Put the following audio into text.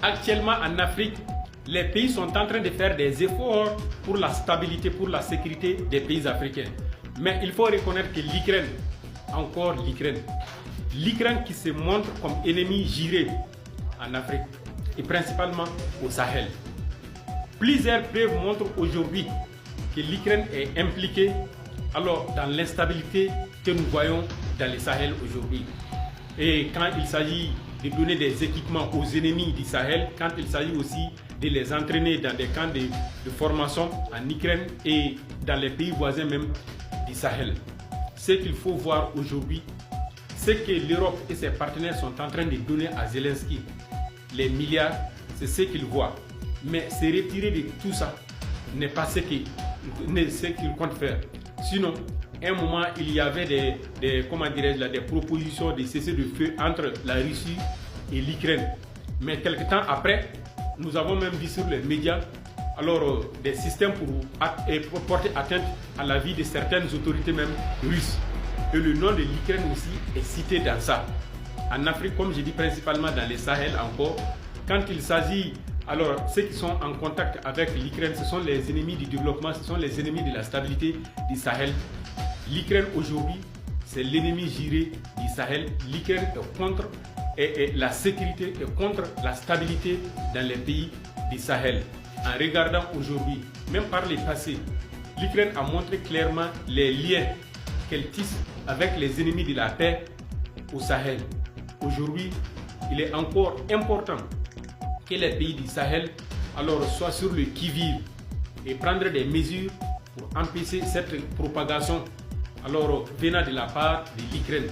Actuellement en Afrique, les pays sont en train de faire des efforts pour la stabilité, pour la sécurité des pays africains. Mais il faut reconnaître que l'Ukraine qui se montre comme ennemi juré en Afrique et principalement au Sahel. Plusieurs preuves montrent aujourd'hui que l'Ukraine est impliquée dans l'instabilité que nous voyons dans le Sahel aujourd'hui. Et quand il s'agit de donner des équipements aux ennemis du Sahel, quand il s'agit aussi de les entraîner dans des camps de formation en Ukraine et dans les pays voisins même du Sahel. Ce qu'il faut voir aujourd'hui, c'est que l'Europe et ses partenaires sont en train de donner à Zelensky les milliards, c'est ce qu'il voit. Mais se retirer de tout ça n'est pas ce qu'il compte faire. Sinon, à un moment, il y avait des propositions de cesser le feu entre la Russie et l'Ukraine. Mais quelque temps après, nous avons même vu sur les médias des systèmes pour porter atteinte à la vie de certaines autorités même russes. Et le nom de l'Ukraine aussi est cité dans ça. En Afrique, comme je dis principalement dans les Sahel encore, quand il s'agit, ceux qui sont en contact avec l'Ukraine, ce sont les ennemis du développement, ce sont les ennemis de la stabilité du Sahel. L'Ukraine aujourd'hui, c'est l'ennemi juré du Sahel. L'Ukraine est contre la sécurité et contre la stabilité dans les pays du Sahel. En regardant aujourd'hui, même par le passé, l'Ukraine a montré clairement les liens qu'elle tisse avec les ennemis de la paix au Sahel. Aujourd'hui, il est encore important que les pays du Sahel soient sur le qui-vive et prendre des mesures pour empêcher cette propagation venant de la part de l'Ukraine.